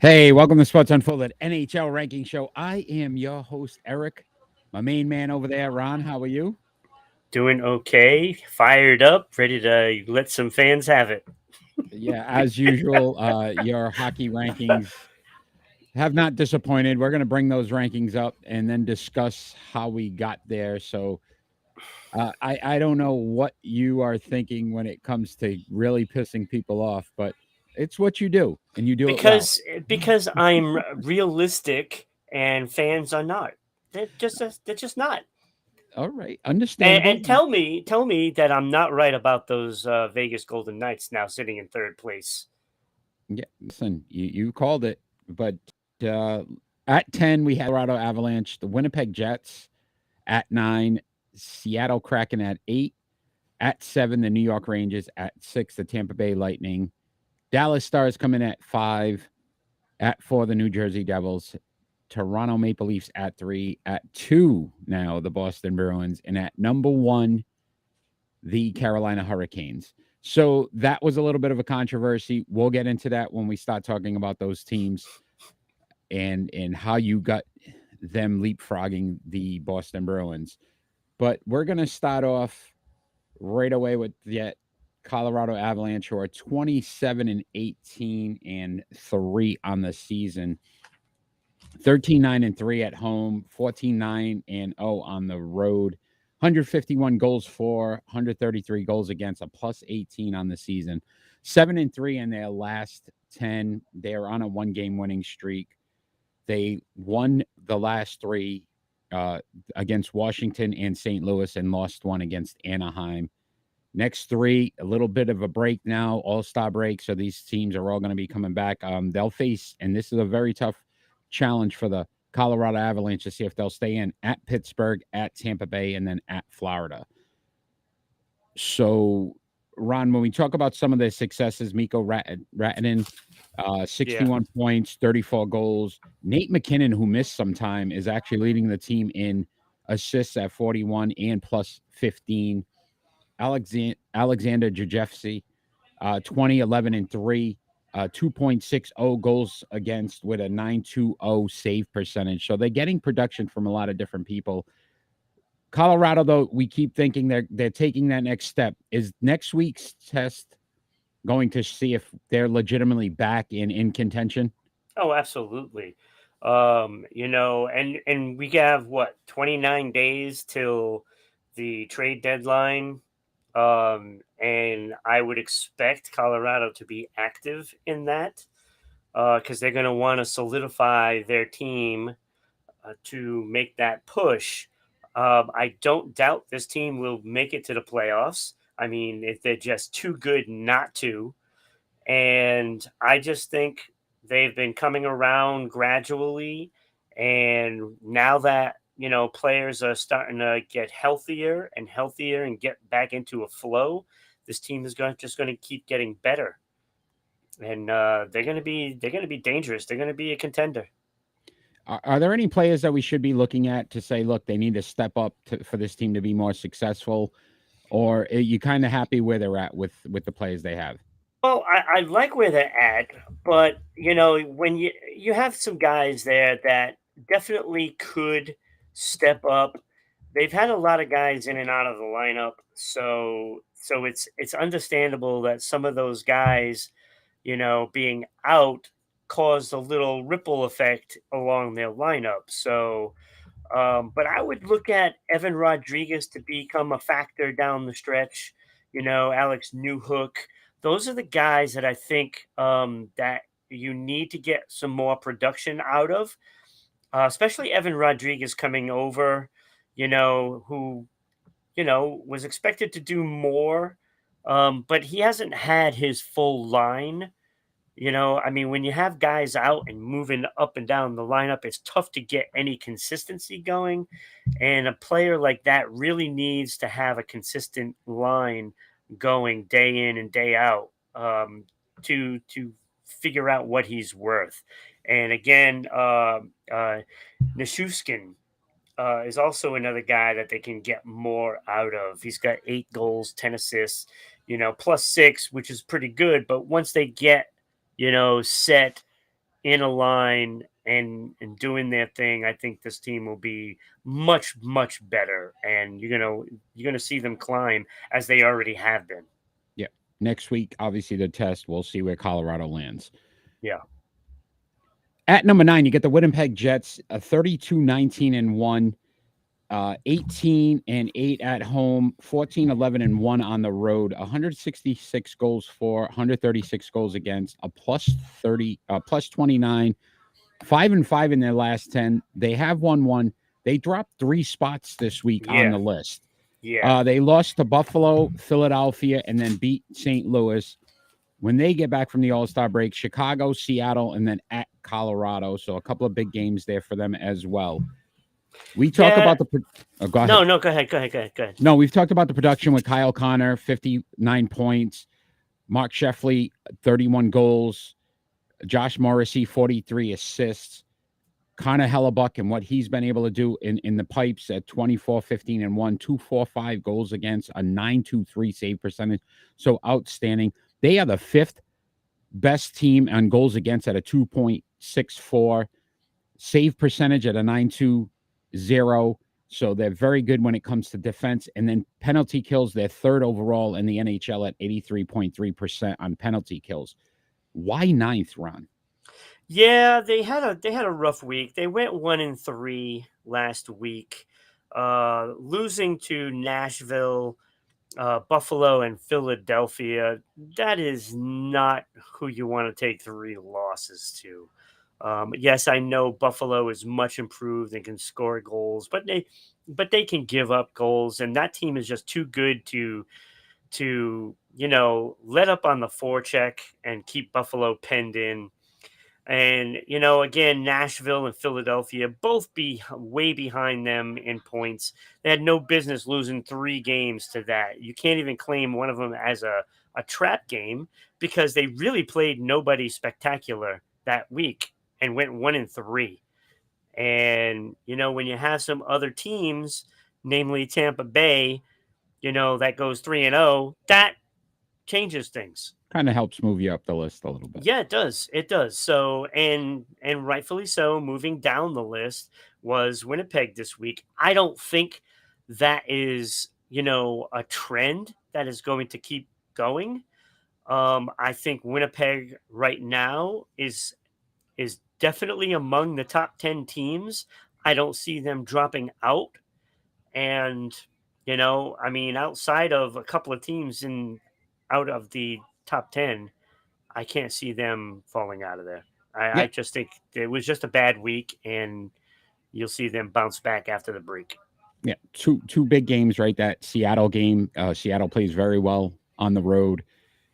Hey, welcome to Sports Unfolded NHL Ranking Show. I am your host, Eric. My main man over there, Ron. How are you? Doing okay, fired up, ready to let some fans have it. Yeah, as usual, your hockey rankings have not disappointed. We're going to bring those rankings up and then discuss how we got there. So I don't know what you are thinking when it comes to really pissing people off, but it's what you do, and you do it well. Because I'm realistic and fans are not. They're just not. All right, And, understandable. and tell me that I'm not right about those Vegas Golden Knights now sitting in third place. Yeah, listen, you called it, but uh, at 10 we had Colorado Avalanche, the Winnipeg Jets at 9, Seattle Kraken at 8, at 7 the New York Rangers, at 6 the Tampa Bay Lightning, Dallas Stars coming at 5, at 4 the New Jersey Devils, Toronto Maple Leafs at 3, at 2 now the Boston Bruins, and at number 1 the Carolina Hurricanes. So that was a little bit of a controversy. We'll get into that when we start talking about those teams and how you got them leapfrogging the Boston Bruins. But we're going to start off right away with the Colorado Avalanche, who are 27 and 18 and 3 on the season. 13-9 and 3 at home, 14-9 and 0 on the road. 151 goals for, 133 goals against, a plus 18 on the season. 7 and 3 in their last 10. They are on a one-game winning streak. They won the last 3 uh, against Washington and St. Louis and lost one against Anaheim. Next 3, a little bit of a break now, all-star break. So these teams are all going to be coming back. They'll face, and this is a very tough challenge for the Colorado Avalanche to see if they'll stay in at Pittsburgh, at Tampa Bay, and then at Florida. So, Ron, when we talk about some of the successes, Mikko Rantanen, Yeah. 61 points, 34 goals. Nate McKinnon, who missed some time, is actually leading the team in assists at 41 and plus 15. Alexander Jajewski, 20, 11, and 3, 2.60 goals against with a 920 save percentage. So they're getting production from a lot of different people. Colorado, though, we keep thinking they're taking that next step. Is next week's test going to see if they're legitimately back in contention? Oh, absolutely. And we have what 29 days till the trade deadline. And I would expect Colorado to be active in that because they're going to want to solidify their team to make that push. I don't doubt this team will make it to the playoffs. I mean, if they're just too good not to. And I just think they've been coming around gradually. And now that, players are starting to get healthier and healthier and get back into a flow, this team is just going to keep getting better. And they're going to be dangerous. They're going to be a contender. Are there any players that we should be looking at to say, look, they need to step up for this team to be more successful? Or are you kind of happy where they're at with the players they have? Well, I like where they're at, but when you have some guys there that definitely could step up. They've had a lot of guys in and out of the lineup, so it's understandable that some of those guys, being out caused a little ripple effect along their lineup. But I would look at Evan Rodriguez to become a factor down the stretch. Alex Newhook. Those are the guys that I think that you need to get some more production out of, especially Evan Rodriguez coming over. Who was expected to do more, but he hasn't had his full line. I mean, when you have guys out and moving up and down the lineup, it's tough to get any consistency going. And a player like that really needs to have a consistent line going day in and day out to figure out what he's worth. And again, Nishuskin is also another guy that they can get more out of. He's got 8 goals, 10 assists, plus 6, which is pretty good. But once they get set in a line and doing their thing, I think this team will be much better, and you're gonna see them climb as they already have been. Yeah. Next week, obviously the test. We'll see where Colorado lands. Yeah, At number 9, you get the Winnipeg Jets, a 32-19-1, 18-8 at home, 14-11-1 on the road, 166 goals for, 136 goals against, a plus 30, plus 29, 5-5 in their last 10. They have won one. They dropped 3 spots this week on yeah, the list. yeah, They lost to Buffalo, Philadelphia, and then beat St. Louis. When they get back from the All-Star break, Chicago, Seattle, and then at Colorado. So a couple of big games there for them as well. We talk yeah. about the go ahead. No, go ahead, go ahead, go ahead, go ahead. No, we've talked about the production with Kyle Connor, 59 points, Mark Sheffley, 31 goals, Josh Morrissey, 43 assists, Connor Hellebuck and what he's been able to do in the pipes at 24-15-1, 245 goals against, a 923 save percentage. So outstanding. They are the 5th best team on goals against at a 2.64, save percentage at a 920. So they're very good when it comes to defense. And then penalty kills, they're 3rd overall in the NHL at 83.3% on penalty kills. Why 9th, Ron? Yeah, they had a rough week. They went 1-3 last week, losing to Nashville, Buffalo, and Philadelphia. That is not who you want to take 3 losses to. Yes, I know Buffalo is much improved and can score goals, but they can give up goals, and that team is just too good to let up on the forecheck and keep Buffalo penned in. And, again, Nashville and Philadelphia both be way behind them in points. They had no business losing 3 games to that. You can't even claim one of them as a trap game because they really played nobody spectacular that week and went 1-3. And, when you have some other teams, namely Tampa Bay, that goes 3-0, that changes things. Kind of helps move you up the list a little bit. Yeah, it does. It does. So, and rightfully so, moving down the list was Winnipeg this week. I don't think that is, a trend that is going to keep going. I think Winnipeg right now is definitely among the top 10 teams. I don't see them dropping out. And, I mean, outside of a couple of teams in out of the top 10, I can't see them falling out of there. I Yeah. just think it was just a bad week, and you'll see them bounce back after the break. Yeah. Two big games, right? That Seattle game. Seattle plays very well on the road.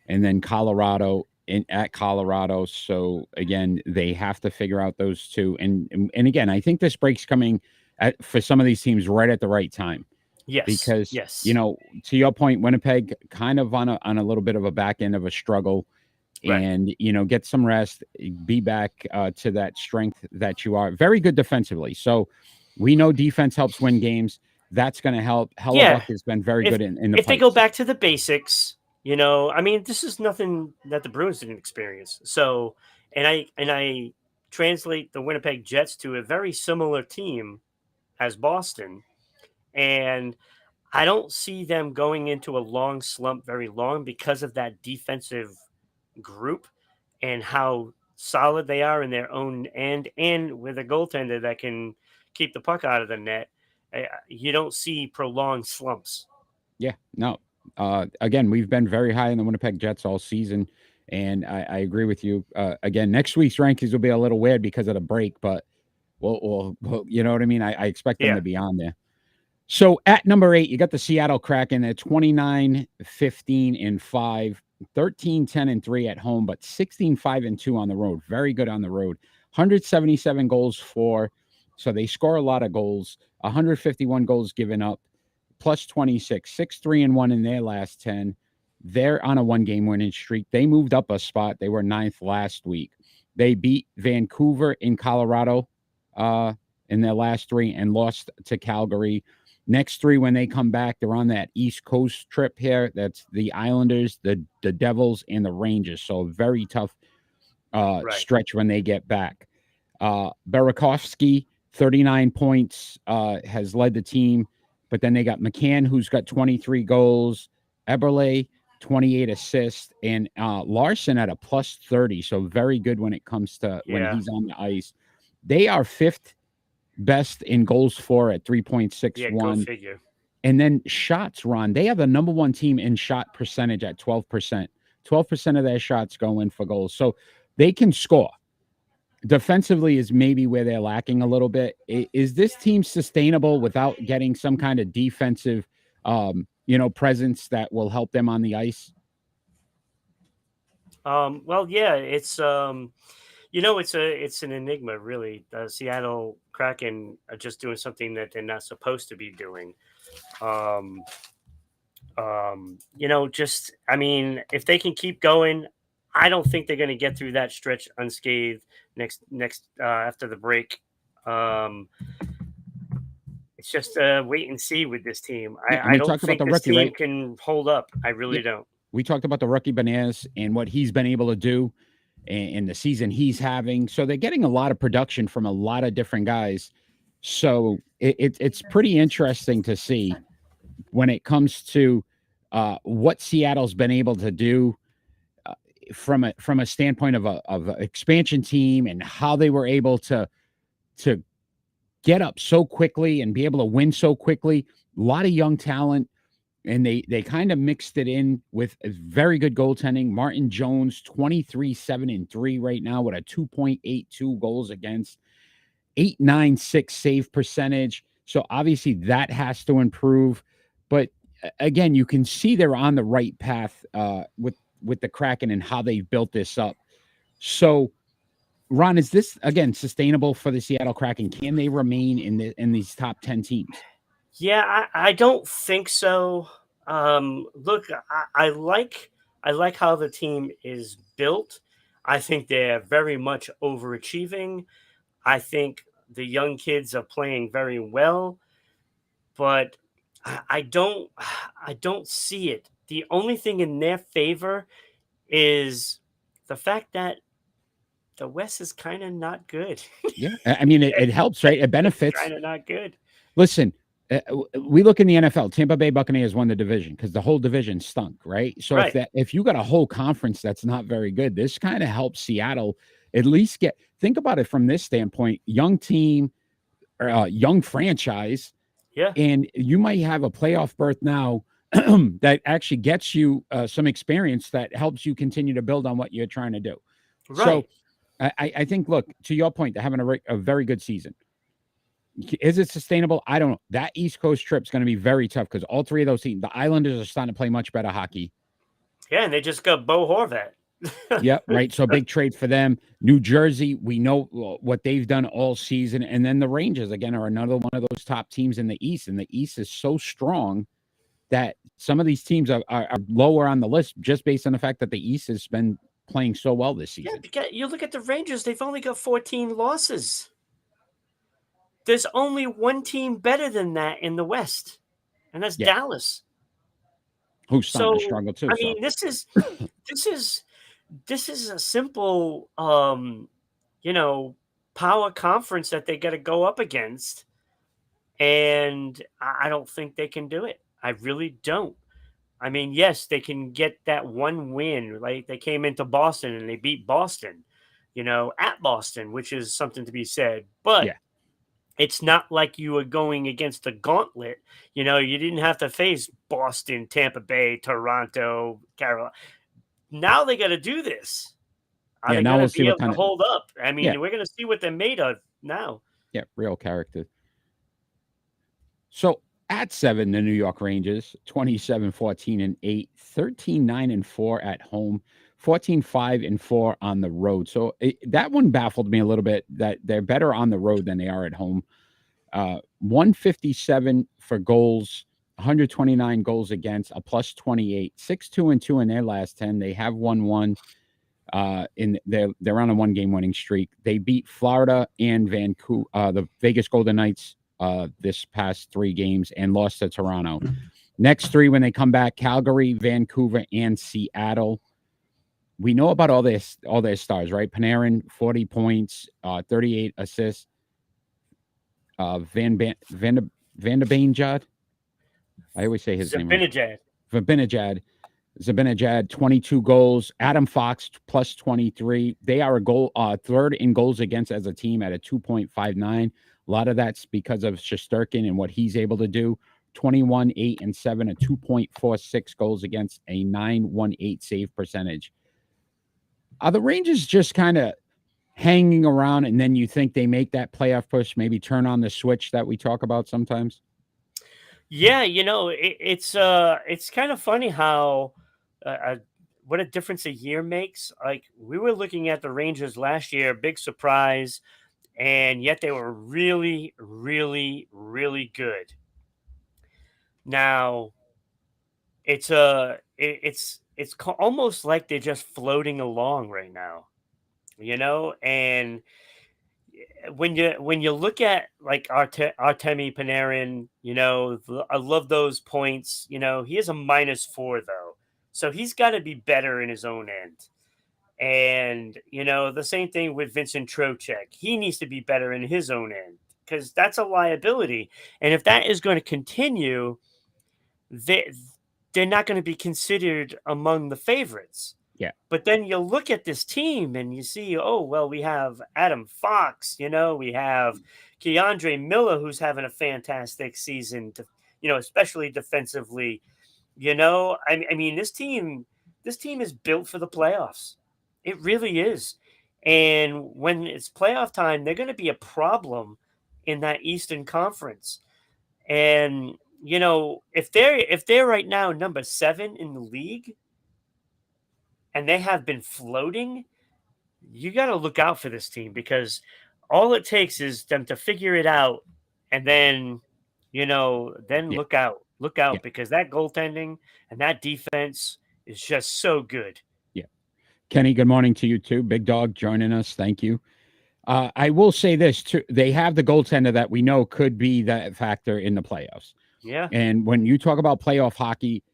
And then Colorado at Colorado. So again, they have to figure out those two. And again, I think this break's coming for some of these teams right at the right time. Yes, Because, yes, to your point, Winnipeg kind of on a little bit of a back end of a struggle, right. and get some rest, be back to that strength that you are. Very good defensively. So we know defense helps win games. That's going to help. Yeah, Hellebuck has been very if good in the if they go pipes. back to the basics, I mean, this is nothing that the Bruins didn't experience. So, and I translate the Winnipeg Jets to a very similar team as Boston, and I don't see them going into a long slump very long because of that defensive group and how solid they are in their own end, and with a goaltender that can keep the puck out of the net. You don't see prolonged slumps. Yeah, no. Again, we've been very high in the Winnipeg Jets all season, and I agree with you. Again, next week's rankings will be a little weird because of the break, but we'll you know what I mean? I expect them Yeah. to be on there. So at number 8, you got the Seattle Kraken at 29-15-5, 13-10-3 at home, but 16-5-2 on the road. Very good on the road. 177 goals for, so they score a lot of goals. 151 goals given up, plus 26, 6-3-1 in their last 10. They're on a 1-game winning streak. They moved up a spot. They were 9th last week. They beat Vancouver in Colorado in their last 3 and lost to Calgary. Next 3, when they come back, they're on that East Coast trip here. That's the Islanders, the Devils, and the Rangers. So very tough Right. stretch when they get back. Burakovsky, 39 points, has led the team. But then they got McCann, who's got 23 goals, Eberle, 28 assists, and Larson at a plus 30. So very good when it comes to when Yeah. he's on the ice. They are fifth best in goals for at Yeah. Go 3.61. figure. And then shots, Ron, they have the number one team in shot percentage at 12%. 12% of their shots go in for goals. So they can score. Defensively is maybe where they're lacking a little bit. Is this team sustainable without getting some kind of defensive, presence that will help them on the ice? Well, yeah, it's an enigma, really. The Seattle Kraken are just doing something that they're not supposed to be doing. Um, just I mean, if they can keep going, I don't think they're going to get through that stretch unscathed next after the break. Um, it's just wait and see with this team. Yeah, and I we don't talked about think the this rookie, team right? can hold up. I Yeah, really don't. we talked about the rookie Bananas and what he's been able to do in the season he's having. So they're getting a lot of production from a lot of different guys. So it's pretty interesting to see when it comes to what Seattle's been able to do uh, from a standpoint of an expansion team and how they were able to get up so quickly and be able to win so quickly. A lot of young talent, and they kind of mixed it in with a very good goaltending. Martin Jones, 23-7-3 right now with a 2.82 goals against, 896 save percentage. So obviously that has to improve. But again, you can see they're on the right path with the Kraken and how they've built this up. So Ron, is this again sustainable for the Seattle Kraken? Can they remain in these top 10 teams? Yeah, I don't think so. Look, I like how the team is built. I think they're very much overachieving. I think the young kids are playing very well, but I don't I don't see it. The only thing in their favor is the fact that the West is kind of not good. Yeah, I mean it helps, right? It It's benefits. kind of not good. Listen, we look in the NFL. Tampa Bay Buccaneers won the division because the whole division stunk, right? So Right. if you got a whole conference that's not very good, this kind of helps Seattle at least get. Think about it from this standpoint: young team, young franchise, Yeah. and you might have a playoff berth now that actually gets you some experience that helps you continue to build on what you're trying to do. So Right. I think, look, to your point, they're having a very good season. Is it sustainable? I don't know. That East Coast trip is going to be very tough because all three of those teams, the Islanders are starting to play much better hockey. Yeah, and they just got Bo Horvat. Yep, right. So big trade for them. New Jersey, we know what they've done all season. And then the Rangers, again, are another one of those top teams in the East. And the East is so strong that some of these teams are lower on the list just based on the fact that the East has been playing so well this Yeah, season. because you look at the Rangers, they've only got 14 losses. There's only one team better than that in the West, and that's Yeah, Dallas. who's starting to So, struggle too. I So mean, this is this is a simple you know, power conference that they got to go up against, and I don't think they can do it. I really don't. I mean, yes, they can get that one win. Like they came into Boston and they beat Boston, at Boston, which is something to be said. But yeah, it's not like you were going against the gauntlet. You didn't have to face Boston, Tampa Bay, Toronto, Carolina. Now they got to do this. Are yeah. they Now going to we'll see be what able kind to of hold up? I yeah, mean, we're going to see what they're made of now. yeah, real character. So at seven, the New York Rangers, 27-14-8, 13-9-4 at home, 14-5-4 on the road. So that one baffled me a little bit that they're better on the road than they are at home. 157 for goals, 129 goals against, a plus 28, 6-2-2 in their last 10. They have won one. They're on a 1-game winning streak. They beat Florida and Vancouver, the Vegas Golden Knights, this past 3 games and lost to Toronto. Next 3 when they come back: Calgary, Vancouver, and Seattle. we know about all their stars, right? Panarin, 40 points, 38 assists. Van de Beanjad. I always say his name wrong. Zabinajad. Zabinajad. Zabinajad, 22 goals. Adam Fox plus 23. They are a third in goals against as a team at a 2.59. A lot of that's because of Shesterkin and what he's able to do. 21, 8, and 7, a 2.46 goals against, a 918 save percentage. Are the Rangers just kind of hanging around and then you think they make that playoff push, maybe turn on the switch that we talk about sometimes? Yeah, it's kind of funny how what a difference a year makes. Like we were looking at the Rangers last year, big surprise, and yet they were really, really, really good. Now almost like they're just floating along right now, and when you look at like Artemi Panarin, I love those points. He is a -4 though, so he's got to be better in his own end. And the same thing with Vincent Trocheck. He needs to be better in his own end because that's a liability. And if that is going to continue, they they're not going to be considered among the favorites. Yeah. But then you look at this team and you see, oh, well, we have Adam Fox, we have Keandre Miller, who's having a fantastic season, especially defensively. I mean, this team is built for the playoffs. It really is. And when it's playoff time, they're going to be a problem in that Eastern Conference. And if they're right now number 7 in the league, and they have been floating, you got to look out for this team because all it takes is them to figure it out, and then Yeah. look Yeah. out because that goaltending and that defense is just so good. Yeah. Kenny, good morning to you too. Big Dog joining us. Thank you. I will say this too. They have the goaltender that we know could be that factor in the playoffs. Yeah, And when you talk about playoff hockey,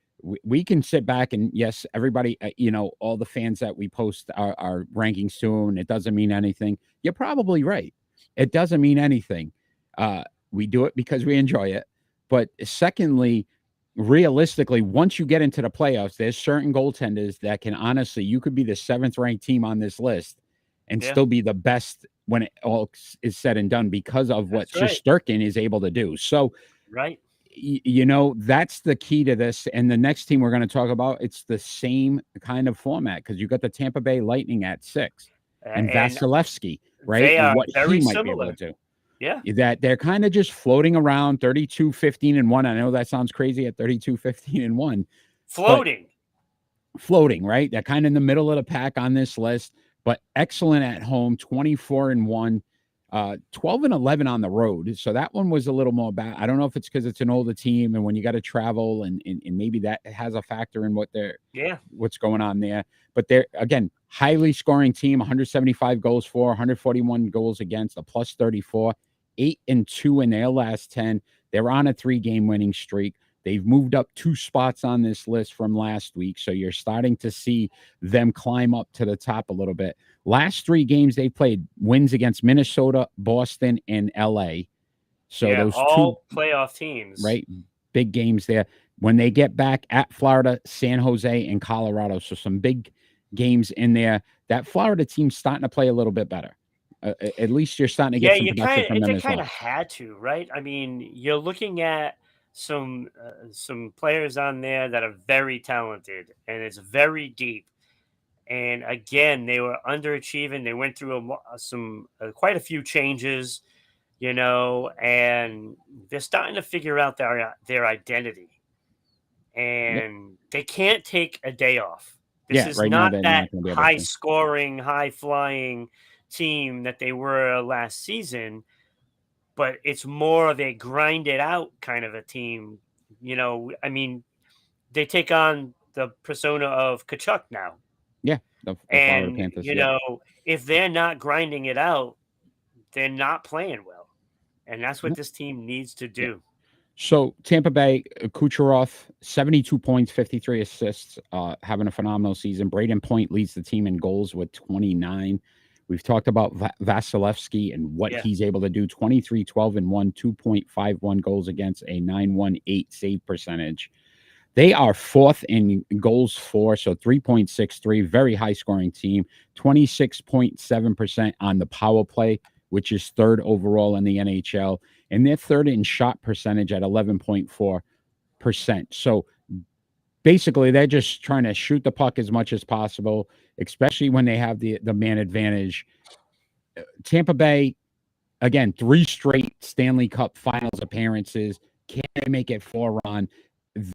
we can sit back and yes, everybody, all the fans that we post our rankings to, and it doesn't mean anything. You're probably right. It doesn't mean anything. We do it because we enjoy it. But secondly, realistically, once you get into the playoffs, there's certain goaltenders that can honestly, you could be the 7th ranked team on this list and yeah, still be the best when it all is said and done because of what that's right, Shesterkin is able to do. So, right. that's the key to this. And the next team we're going to talk about, it's the same kind of format because you got the Tampa Bay Lightning at 6 and And Vasilevsky, right? they And are what he very might be able to similar. do. Yeah, That they're kind of just floating around 32, 15, and 1. I know that sounds crazy at 32, 15, and 1, but floating. floating, right? They're kind of in the middle of the pack on this list, but excellent at home, 24 and 1, 12 and 11 on the road. So that one was a little more bad. I don't know if it's because it's an older team and when you got to travel and maybe that has a factor in Yeah, what's going on there. But they're again highly scoring team, 175 goals for, 141 goals against, a plus 34, 8-2 in their last 10. They're on a 3-game winning streak. They've moved up 2 spots on this list from last week. So you're starting to see them climb up to the top a little bit. Last 3 games they played wins against Minnesota, Boston, and LA. So yeah, those 2, all playoff teams. right, big games there. When they get back at Florida, San Jose, and Colorado. So some big games in there. That Florida team's starting to play a little bit better. At least you're starting to get Yeah, some you production kind from of them they as kind of well. had to, right? I mean, you're looking at some players on there that are very talented and it's very deep. And again, they were underachieving. They went through some quite a few changes, and they're starting to figure out their identity. Yep. And they can't take a day off. This Yeah, is right now not they're that not going to be able high to. scoring, high flying team that they were last season, but it's more of a grind it out kind of a team. I mean, they take on the persona of Kachuk now. Yeah, the Florida And, Panthers. Yep. if they're not grinding it out, they're not playing well. And that's what Yep. this team needs to Yep. do. So Tampa Bay, Kucherov, 72 points, 53 assists, having a phenomenal season. Braden Point leads the team in goals with 29. We've talked about Vasilevsky and what Yeah. he's able to do: 23, 12, and 1, 2.51 goals against, a 918 save percentage. They are fourth in goals for, so 3.63, very high scoring team, 26.7% on the power play, which is third overall in the NHL. And they're third in shot percentage at 11.4%. So basically, they're just trying to shoot the puck as much as possible, especially when they have the man advantage. Tampa Bay, again, three straight Stanley Cup Finals appearances. Can they make it four, Ron?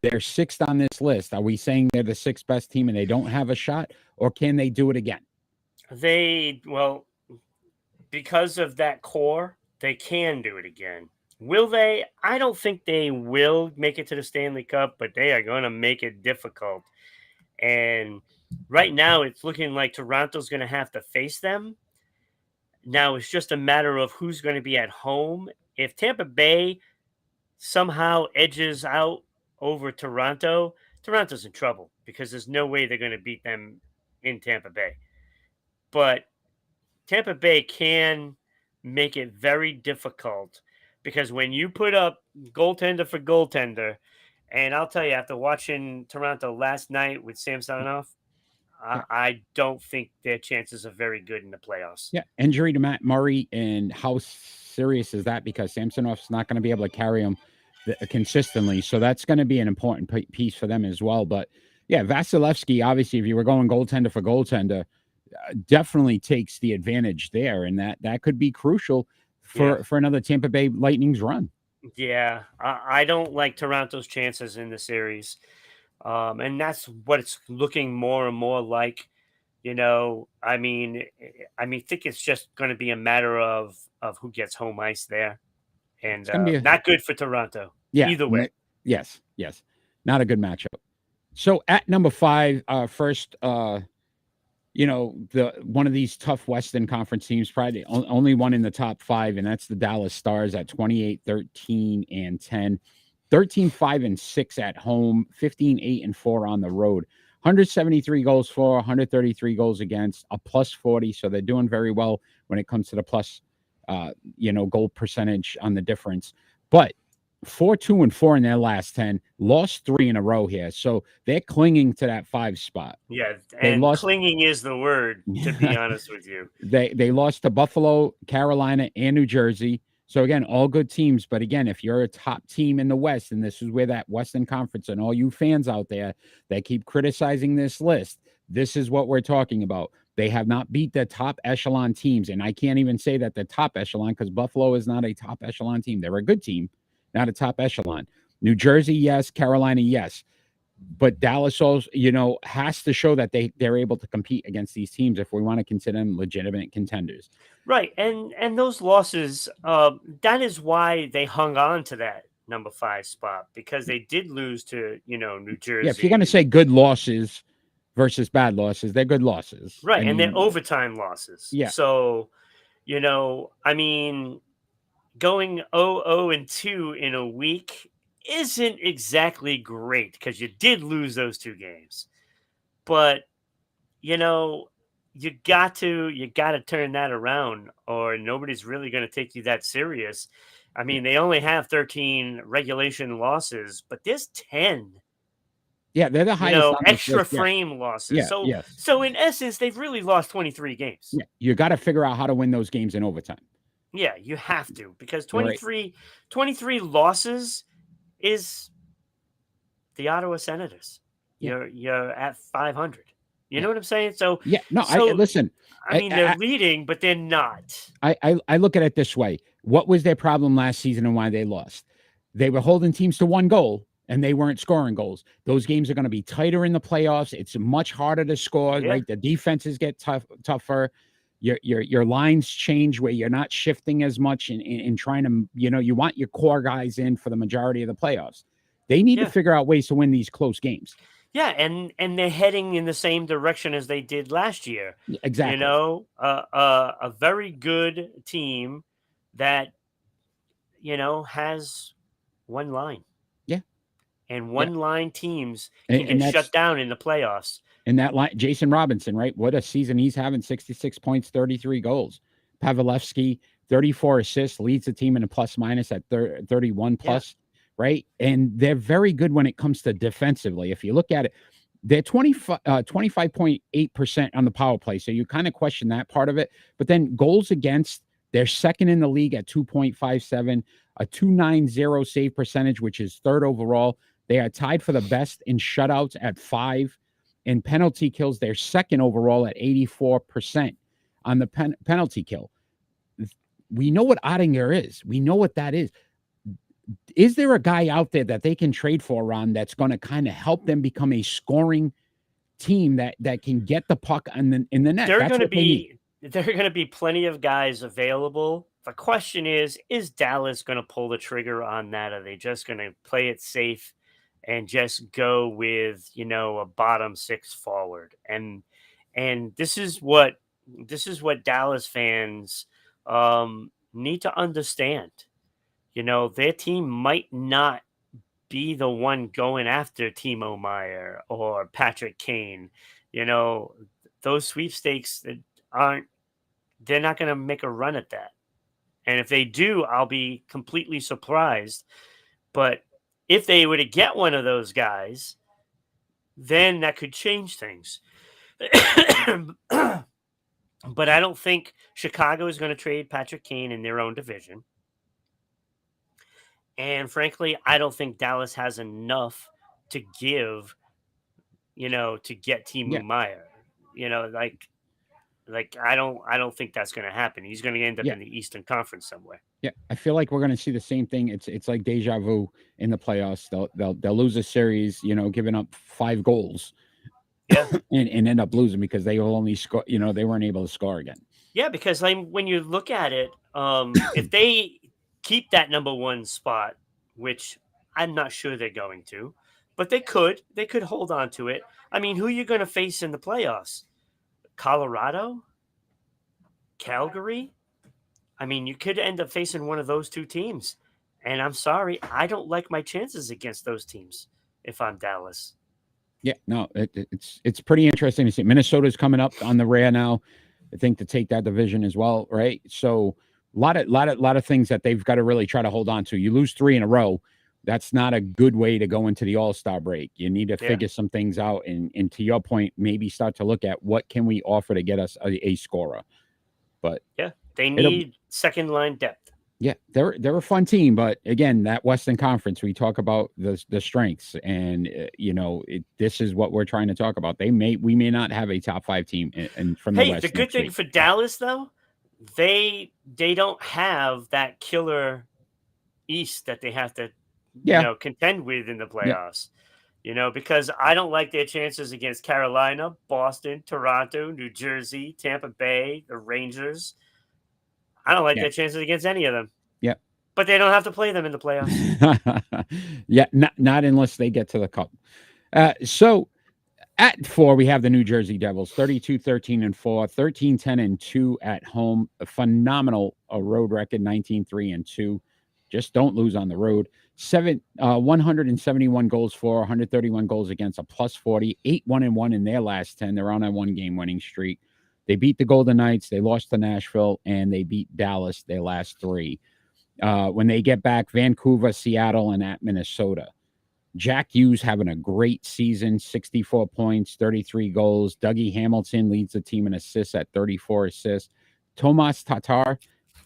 They're sixth on this list. Are we saying they're the sixth best team and they don't have a shot, or can they do it again? Well, because of that core, they can do it again. Will they? I don't think they will make it to the Stanley Cup, but they are going to make it difficult. And right now, it's looking like Toronto's going to have to face them. Now it's just a matter of who's going to be at home. If Tampa Bay somehow edges out over Toronto, Toronto's in trouble because there's no way they're going to beat them in Tampa Bay. But Tampa Bay can make it very difficult because when you put up goaltender for goaltender, and I'll tell you, after watching Toronto last night with Samsonov, Yeah. I don't think their chances are very good in the playoffs. Yeah. Injury to Matt Murray, and how serious is that? Because Samsonov's not going to be able to carry him consistently. So that's going to be an important piece for them as well. But yeah, Vasilevsky, obviously, if you were going goaltender for goaltender, definitely takes the advantage there, and that could be crucial Yeah. for another Tampa Bay Lightning's run. Yeah. I don't like Toronto's chances in the series. And that's what it's looking more and more like. I think it's just going to be a matter of who gets home ice there, and It's going to be a not good for Toronto yeah, either way. yes, not a good matchup. So at number five, first, the one of these tough Western Conference teams, probably the only one in the top five, and that's the Dallas Stars at 28, 13, and 10. 13, 5, and 6 at home, 15, 8, and 4 on the road. 173 goals for, 133 goals against, a plus 40. So they're doing very well when it comes to the plus, goal percentage on the difference. But 4, 2, and 4 in their last 10, lost 3 in a row here. So they're clinging to that 5 spot. Yeah, They and lost. clinging is the word, to be honest with you. They lost to Buffalo, Carolina, and New Jersey. So again, all good teams. But again, if you're a top team in the West, and this is where that Western Conference, and all you fans out there that keep criticizing this list, this is what we're talking about. They have not beat the top echelon teams. And I can't even say that the top echelon, because Buffalo is not a top echelon team. They're a good team, not a top echelon. New Jersey, yes. Carolina, yes. But Dallas also, has to show that they're able to compete against these teams if we want to consider them legitimate contenders. Right, and those losses, that is why they hung on to that number 5 spot, because they did lose to New Yeah, if you're going to Jersey. say good losses versus bad losses, they're good losses. Right, I and they're mean, overtime losses. yeah, So, I mean, going 0-2 in a week isn't exactly great because you did lose those 2 games. But, you know, you got to turn that around, or nobody's really going to take you that serious. I yeah, mean, they only have 13 regulation losses, but there's 10, yeah, they're the highest on this extra list. Yeah, frame losses. yeah, So yes, so in essence, they've really lost 23 games. yeah. You got to figure out how to win those games in overtime. Yeah, you have to, because You're right. 23 losses is the Ottawa Senators. Yeah, You're at 500. You yeah, know what I'm saying? So yeah. No, I so listen. I mean, they're leading, but they're not. I look at it this way. What was their problem last season and why they lost? They were holding teams to one goal and they weren't scoring goals. Those games are going to be tighter in the playoffs. It's much harder to score, Yeah, right? The defenses get tougher. Your lines change where you're not shifting as much and trying to, you want your core guys in for the majority of the playoffs. They need to yeah, figure out ways to win these close games. yeah, and they're heading in the same direction as they did last year. Exactly. A very good team that has one line. Yeah, And yeah, one line teams can and get shut that's down in the playoffs. and that line, Jason Robinson, right? What a season he's having! 66 points, 33 goals. Pavelski, 34 assists, leads the team in a plus minus at 31 Yeah. plus, right? And they're very good when it comes to defensively. If you look at it, they're 25.8% on the power play. So you kind of question that part of it. But then goals against, they're second in the league at 2.57, a 290 save percentage, which is third overall. They are tied for the best in shutouts at 5. In penalty kills, they're second overall at 84% on the penalty kill. We know what Ottinger is. We know what that is. Is there a guy out there that they can trade for, Ron, that's going to kind of help them become a scoring team that can get the puck in the net? There are That's going to what they need. be plenty of guys available. The question is Dallas going to pull the trigger on that? Are they just going to play it safe and just go with, a bottom six forward? And this is what Dallas fans need to understand. Their team might not be the one going after Timo Meyer or Patrick Kane. You know, those sweepstakes that aren't they're not going to make a run at that. And if they do, I'll be completely surprised. But if they were to get one of those guys, then that could change things. But I don't think Chicago is going to trade Patrick Kane in their own division. And frankly, I don't think Dallas has enough to give, to get Yeah, Timu Meyer. You know, like I don't think that's going to happen. He's going to end up yeah, in the Eastern Conference somewhere. yeah. I feel like we're going to see the same thing. It's like deja vu in the playoffs. They'll lose a series, giving up 5 goals Yeah. and end up losing because they will only score. They weren't able to score again. Yeah, because like when you look at it, if they keep that number one spot, which I'm not sure they're going to, but they could hold on to it. I mean, who are you going to face in the playoffs? Colorado, Calgary. I mean, you could end up facing one of those two teams, and I'm sorry, I don't like my chances against those teams if I'm Dallas. Yeah, no, it's pretty interesting to see. Minnesota's coming up on the rare now, I think, to take that division as well, right? So a lot of things that they've got to really try to hold on to. You lose 3 in a row, that's not a good way to go into the All-Star break. You need to Yeah, figure some things out, and to your point, maybe start to look at what can we offer to get us a scorer. But yeah, they it'll need second line depth. yeah, they're a fun team, but again, that Western Conference, we talk about the strengths, and this is what we're trying to talk about. We may not have a top 5 team and from the Hey, the West good next thing week. for Dallas though, they don't have that killer East that they have to, Yeah, contend with in the yeah, playoffs. Because I don't like their chances against Carolina, Boston, Toronto, New Jersey, Tampa Bay, the Rangers. I don't like yeah, their chances against any of them. yeah. But they don't have to play them in the playoffs. Yeah, not unless they get to the cup. So at 4, we have the New Jersey Devils, 32-13-4, 13-10-2 at home. A phenomenal road record, 19-3-2. Just don't lose on the road. 171 goals for, 131 goals against, a plus 40, 8-1-1 in their last 10. They're on a 1-game winning streak. They beat the Golden Knights, they lost to Nashville, and they beat Dallas their last 3. When they get back, Vancouver, Seattle, and at Minnesota. Jack Hughes having a great season, 64 points, 33 goals. Dougie Hamilton leads the team in assists at 34 assists. Tomas Tatar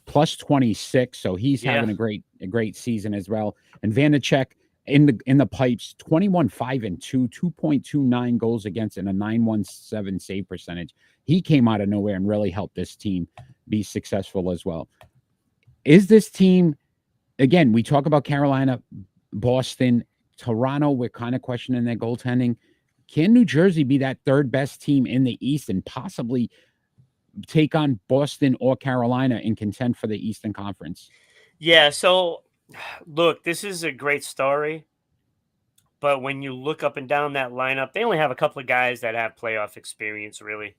plus 26, so he's Yeah. having a great season as well. And Vanacek in the pipes, 21-5-2, 2.29 goals against and a 917 save percentage. He came out of nowhere and really helped this team be successful as well. Is this team, again, we talk about Carolina, Boston, Toronto, we're kind of questioning their goaltending. Can New Jersey be that third best team in the East and possibly take on Boston or Carolina and contend for the Eastern Conference? Yeah. So, look, this is a great story. But when you look up and down that lineup, they only have a couple of guys that have playoff experience, really.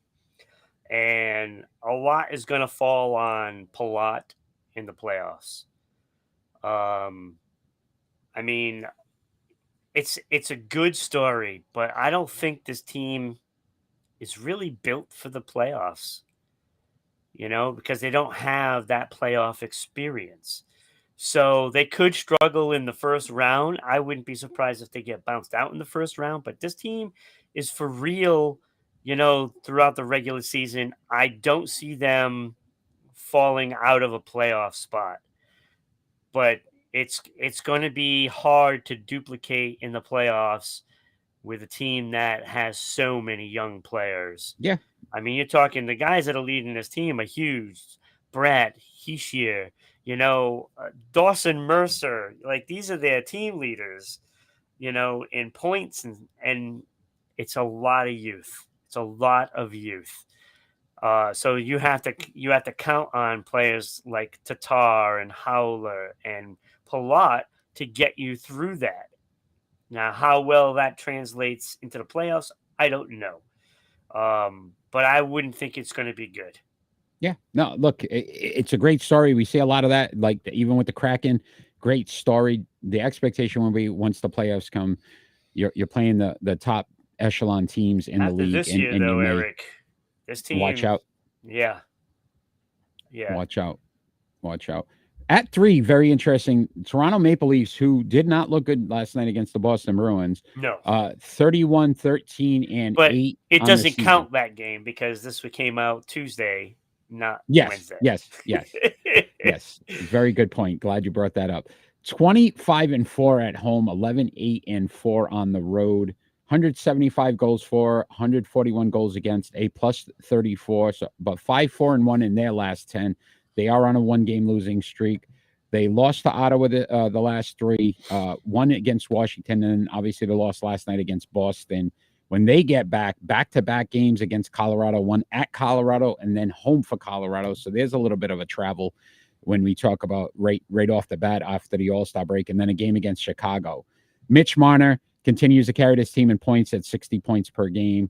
And a lot is going to fall on Palat in the playoffs. Um, I mean, it's a good story, but I don't think this team is really built for the playoffs, because they don't have that playoff experience. So they could struggle in the first round. I wouldn't be surprised if they get bounced out in the first round, but this team is for real, throughout the regular season. I don't see them falling out of a playoff spot, but it's going to be hard to duplicate in the playoffs with a team that has so many young players. Yeah. I mean, you're talking the guys that are leading this team are huge. Brett, Heishier, Dawson Mercer. Like, these are their team leaders, in points, and it's a lot of youth. It's a lot of youth. So you have to count on players like Tatar and Howler and Palat to get you through that. Now, how well that translates into the playoffs, I don't know. But I wouldn't think it's going to be good. Yeah. No, look, it's a great story. We see a lot of that, like even with the Kraken, great story. The expectation will be once the playoffs come, you're playing the top echelon teams in the After league, this year, and you though, may Eric, this watch team, out, yeah, yeah, watch out, watch out. At 3, very interesting. Toronto Maple Leafs, who did not look good last night against the Boston Bruins, no. 31, 13, and But 8 it on the doesn't season. count that game because this one came out Tuesday, not Yes, Wednesday. yes, yes. Yes, very good point. Glad you brought that up. 25-4 at home, 11-8-4 on the road. 175 goals for, 141 goals against, a plus 34. So, but 5-4-1 in their last 10. They are on a 1-game losing streak. They lost to Ottawa the last 3. One against Washington, and obviously the loss last night against Boston. When they get back-to-back games against Colorado, one at Colorado and then home for Colorado. So there's a little bit of a travel when we talk about right off the bat after the All-Star break, and then a game against Chicago. Mitch Marner continues to carry this team in points at 60 points per game,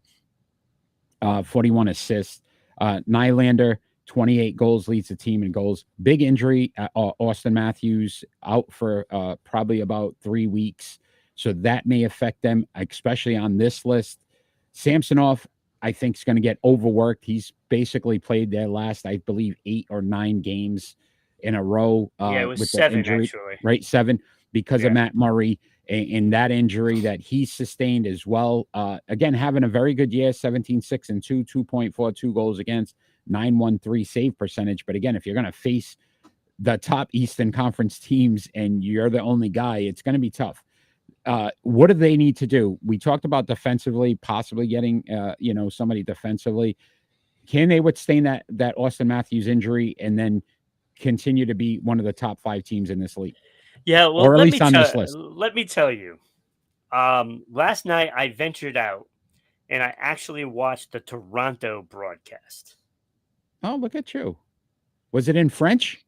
41 assists. Nylander, 28 goals, leads the team in goals. Big injury. Austin Matthews out for probably about 3 weeks. So that may affect them, especially on this list. Samsonov, I think, is going to get overworked. He's basically played their last, I believe, 8 or 9 games in a row Yeah, it was with the 7, injury, actually. right? 7 because of Yeah. Matt Murray and that injury that he sustained as well. Again, having a very good year, 17-6-2, 2.42 goals against, 913 save percentage. But again, if you're going to face the top Eastern Conference teams and you're the only guy, it's going to be tough. What do they need to do? We talked about defensively, possibly getting somebody defensively. Can they withstand that Austin Matthews injury and then continue to be one of the top 5 teams in this league, Yeah, well, or at least on this list? let me tell you. Last night I ventured out and I actually watched the Toronto broadcast. Oh, look at you! Was it in French?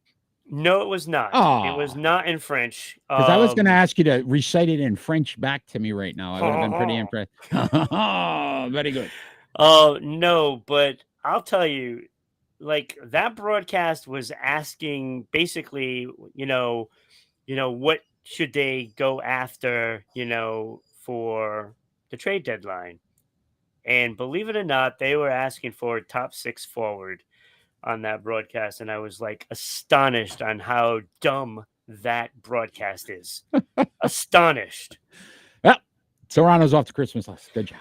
No, it was not. It was Oh, not in French. because I was going to ask you to recite it in French back to me right now. I would have been pretty Oh, impressed. Very good. no, but I'll tell you, like, that broadcast was asking basically, what should they go after, for the trade deadline. And believe it or not, they were asking for a top 6 forward on that broadcast, and I was like astonished on how dumb that broadcast is. Astonished. Well, Toronto's off to Christmas list. Good job.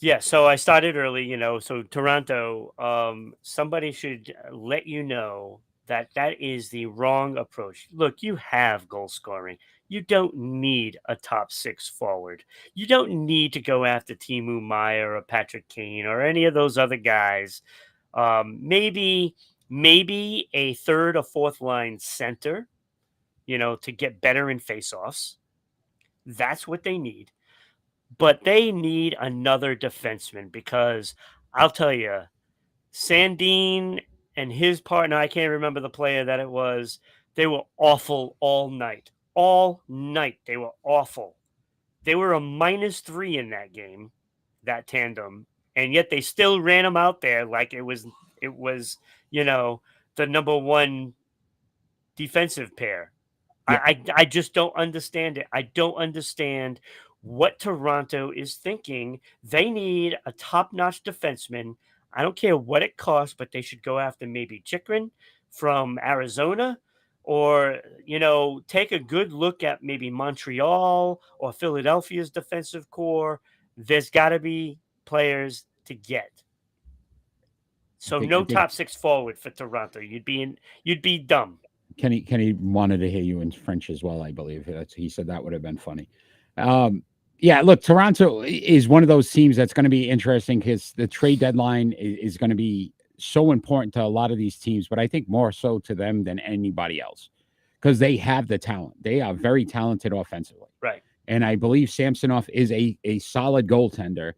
Yeah, so I started early, so Toronto, somebody should let you know that that is the wrong approach. Look, you have goal scoring. You don't need a top 6 forward. You don't need to go after Timu Meyer or Patrick Kane or any of those other guys. Maybe a third or fourth line center, to get better in faceoffs. That's what they need. But they need another defenseman because I'll tell you, Sandine and his partner, I can't remember the player that it was, they were awful all night. All night, they were awful. They were a -3 in that game, that tandem, and yet they still ran them out there like it was, the number one defensive pair. Yeah. I just don't understand it. I don't understand what Toronto is thinking. They need a top-notch defenseman. I don't care what it costs, but they should go after maybe Chikrin from Arizona, or take a good look at maybe Montreal or Philadelphia's defensive core. There's got to be players to get. So I no think top six forward for Toronto. You'd be dumb. Kenny wanted to hear you in French as well. I believe he said that would have been funny. Um, yeah, look, Toronto is one of those teams that's going to be interesting because the trade deadline is going to be so important to a lot of these teams, but I think more so to them than anybody else because they have the talent. They are very talented offensively, Right. and I believe Samsonov is a solid goaltender.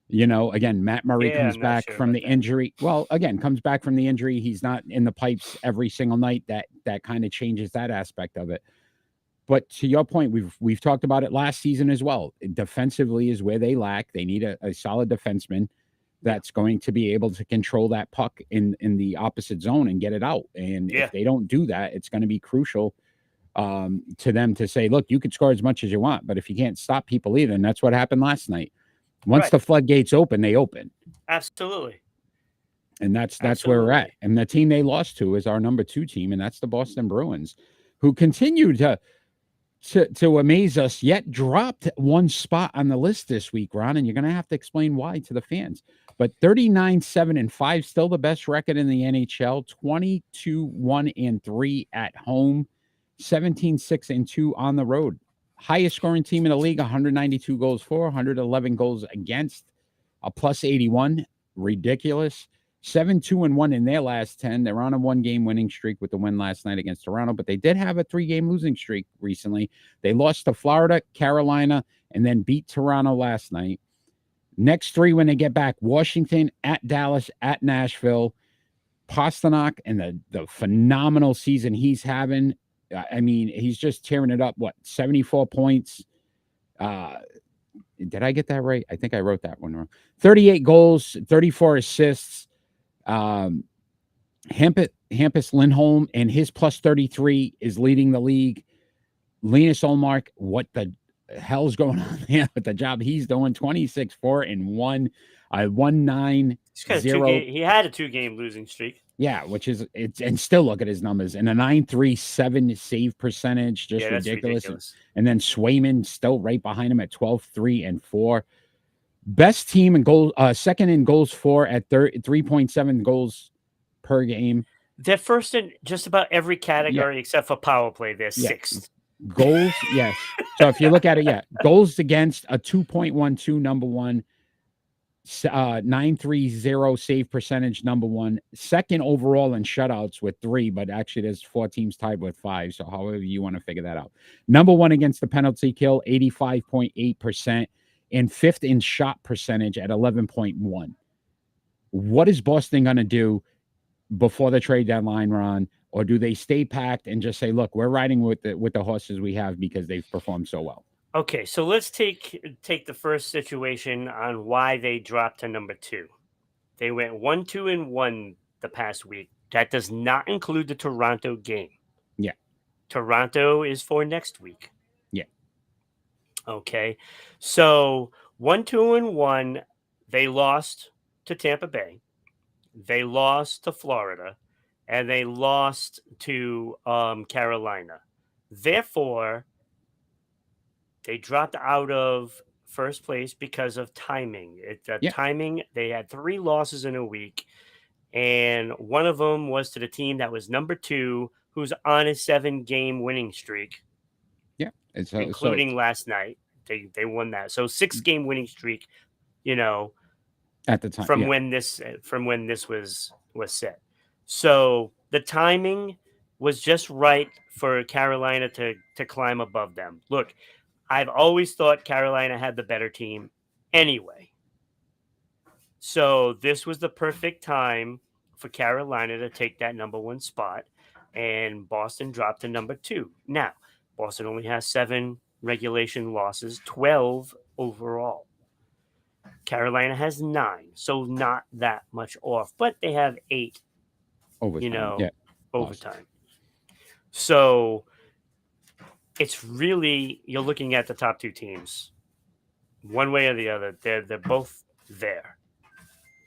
Again, Matt Murray Yeah, comes I'm not back sure from about the that. injury. Well, again, comes back from the injury. He's not in the pipes every single night. That kind of changes that aspect of it. But to your point, we've talked about it last season as well. Defensively is where they lack. They need a solid defenseman Yeah. that's going to be able to control that puck in the opposite zone and get it out. And Yeah. if they don't do that, it's going to be crucial to them to say, look, you could score as much as you want, but if you can't stop people either, and that's what happened last night. Once Right. the floodgates open, they open. Absolutely. And that's where we're at. Absolutely. And the team they lost to is our number 2 team, and that's the Boston Bruins, who continue to amaze us, yet dropped one spot on the list this week, Ron, and you're going to have to explain why to the fans. But 39-7-5, still the best record in the NHL, 22-1-3 at home, 17-6-2 on the road. Highest scoring team in the league, 192 goals for, 111 goals against, a plus 81. Ridiculous. 7-2-1 in their last 10. They're on a 1-game winning streak with the win last night against Toronto, but they did have a 3-game losing streak recently. They lost to Florida, Carolina, and then beat Toronto last night. Next 3 when they get back: Washington, at Dallas, at Nashville. Pasternak and the phenomenal season he's having. I mean, he's just tearing it up. What, 74 points? Did I get that right? I think I wrote that one wrong. 38 goals, 34 assists. Hampus Lindholm and his plus 33 is leading the league. Linus Olmark, what the hell's going on there with the job he's doing? 26-4-1, 1-9-0. He had a 2-game losing streak. Yeah, which is and still look at his numbers, and a 9.37 save percentage, just Yeah, that's ridiculous. ridiculous. And then Swayman still right behind him at 12-3-4. Best team in goal, second in goals for at 3.7 goals per game. They're first in just about every category except for power play. They're sixth. Goals, yes. So if you look at it, goals against, a 2.12, number 1. 930 save percentage, number 1. Second overall in shutouts with 3, but actually there's 4 teams tied with 5. So however you want to figure that out. Number 1 against the penalty kill, 85.8%, and 5th in shot percentage at 11.1. What is Boston going to do before the trade deadline, Ron? Or do they stay packed and just say, look, we're riding with the horses we have because they've performed so well? Okay, so let's take the first situation on why they dropped to number 2. They went 1-2-1 the past week. That does not include the Toronto game. Yeah. Toronto is for next week. Yeah. Okay. So 1-2-1, they lost to Tampa Bay. They lost to Florida, and they lost to Carolina. Therefore, they dropped out of first place because of timing. Timing, they had 3 losses in a week, and one of them was to the team that was number 2, who's on a 7-game winning streak. Yeah, including last night. They won that. So 6-game winning streak, at the time from when this was set. So the timing was just right for Carolina to climb above them. Look, I've always thought Carolina had the better team anyway. So this was the perfect time for Carolina to take that number 1 spot, and Boston dropped to number 2. Now, Boston only has 7 regulation losses, 12 overall. Carolina has 9, so not that much off, but they have 8 overtime. overtime. So it's really, you're looking at the top two teams, one way or the other. They're both there.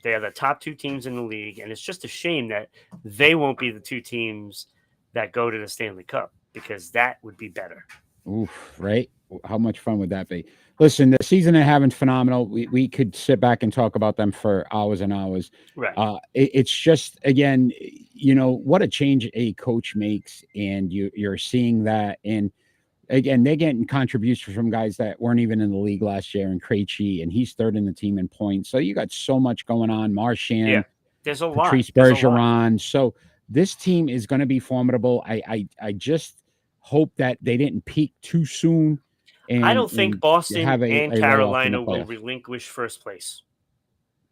They are the top two teams in the league, and it's just a shame that they won't be the two teams that go to the Stanley Cup because that would be better. Oof, right? How much fun would that be? Listen, the season they're having phenomenal. We could sit back and talk about them for hours and hours. Right. It's just again, what a change a coach makes, and you're seeing that. And again, they're getting contributions from guys that weren't even in the league last year, and Krejci, and he's third in the team in points. So you got so much going on. Yeah. Marchand, There's a lot. Patrice There's a lot. Bergeron. So this team is going to be formidable. I just hope that they didn't peak too soon I and don't think have Boston and a layoff in the Carolina will playoffs. relinquish first place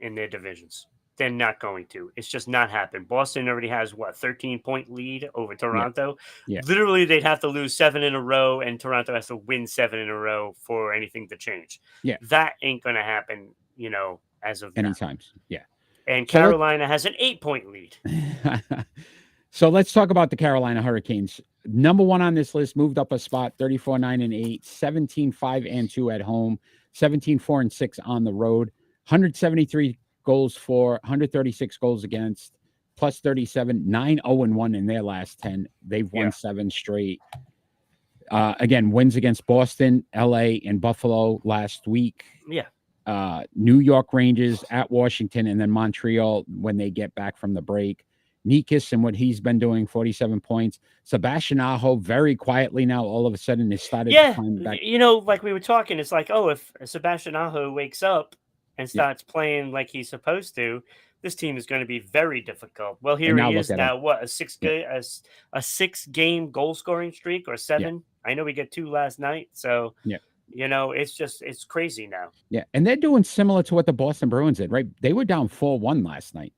in their divisions. They're not going to. It's just not happened. Boston already has 13-point lead over Yeah, Toronto. yeah, Literally, they'd have to lose 7 in a row, and Toronto has to win 7 in a row for anything to change. yeah. That ain't going to happen, as of now. Anytime. Yeah. And So Carolina has an 8-point lead. so let's talk about the Carolina Hurricanes. Number one on this list, moved up a spot, 34-9-8, 17-5-2 at home, 17-4-6 on the road, 173 goals for, 136 goals against, plus 37, 9-0-1 in their last 10. They've won Yeah. 7 straight. Again, wins against Boston, LA, and Buffalo last week. Yeah. New York Rangers at Washington, and then Montreal when they get back from the break. Nikas and what he's been doing, 47 points. Sebastian Aho, very quietly now, all of a sudden, has started to climb back. Like we were talking, it's like, if Sebastian Aho wakes up and starts playing like he's supposed to, this team is going to be very difficult. Well, here now he look is at now. him. What, a 6-game goal scoring streak or 7? I know we get 2 last night, so Yeah. it's crazy now. Yeah, and they're doing similar to what the Boston Bruins did, right? They were down 4-1 last night.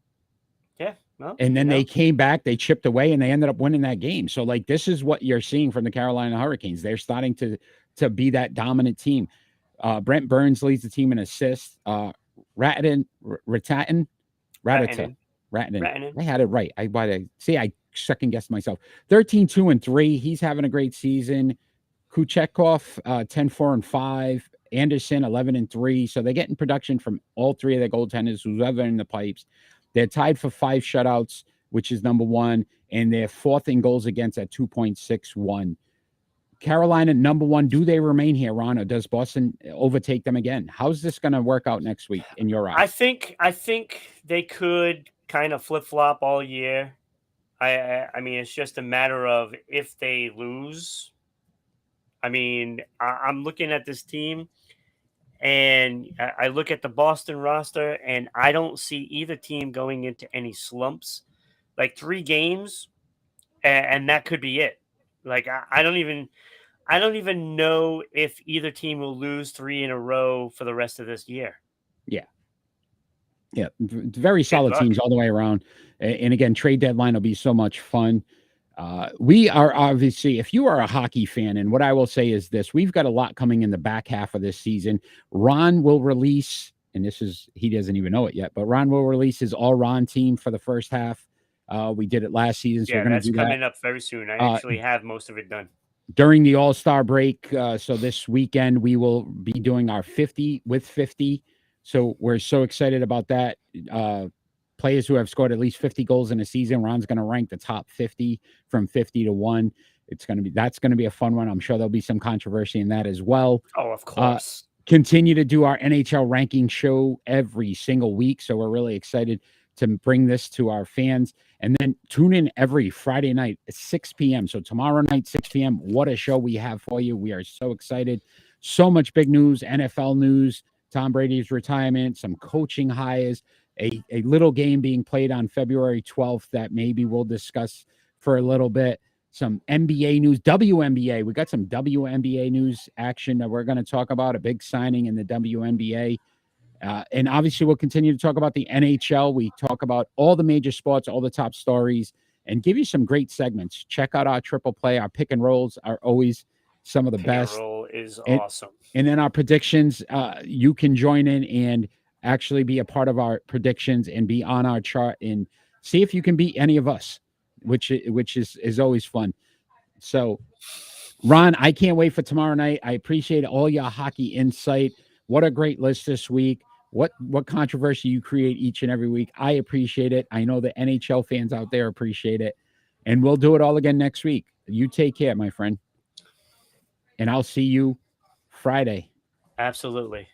Yeah. Well, And then they came back, they chipped away, and they ended up winning that game. So, like, this is what you're seeing from the Carolina Hurricanes. They're starting to be that dominant team. Brent Burns leads the team in assists. Rattanen. I had it right. I second guessed myself. 13-2-3. He's having a great season. Kuchekov, 10-4-5. Anderson, 11-3. So they're getting production from all 3 of their goaltenders, who's ever in the pipes. They're tied for 5 shutouts, which is number 1, and they're 4th in goals against at 2.61. Carolina, number 1. Do they remain here, Ron, or does Boston overtake them again? How's this going to work out next week in your eyes? I think they could kind of flip flop all year. I mean, it's just a matter of if they lose. I mean, I'm looking at this team, and I look at the Boston roster, and I don't see either team going into any slumps. Like 3 games, and that could be it. Like I don't even know if either team will lose 3 in a row for the rest of this year. Yeah, very solid teams all the way around. And again, trade deadline will be so much fun. We are obviously, if you are a hockey fan, and what I will say is this, we've got a lot coming in the back half of this season. Ron will release, and he doesn't even know it yet, but Ron will release his all Ron team for the first half. We did it last season. So we're going to do coming that up very soon. I actually have most of it done. During the All-Star break. So this weekend, we will be doing our 50 with 50. So we're so excited about that. Players who have scored at least 50 goals in a season. Ron's going to rank the top 50 from 50 to 1. That's going to be a fun one. I'm sure there'll be some controversy in that as well. Oh, of course. Continue to do our NHL ranking show every single week. So we're really excited to bring this to our fans. And then tune in every Friday night at 6 p.m. So tomorrow night, 6 p.m. What a show we have for you. We are so excited. So much big news, NFL news, Tom Brady's retirement, some coaching hires, a little game being played on February 12th that maybe we'll discuss for a little bit. Some NBA news, WNBA. We got some WNBA news action that we're going to talk about, a big signing in the WNBA. And obviously, we'll continue to talk about the NHL. We talk about all the major sports, all the top stories, and give you some great segments. Check out our triple play. Our pick and rolls are always some of the best. Pick and roll is awesome. And then our predictions, you can join in and actually be a part of our predictions and be on our chart and see if you can beat any of us, which is always fun. So Ron, I can't wait for tomorrow night. I appreciate all your hockey insight. What a great list this week. What controversy you create each and every week. I appreciate it. I know the NHL fans out there appreciate it. And we'll do it all again next week. You take care, my friend. And I'll see you Friday. Absolutely.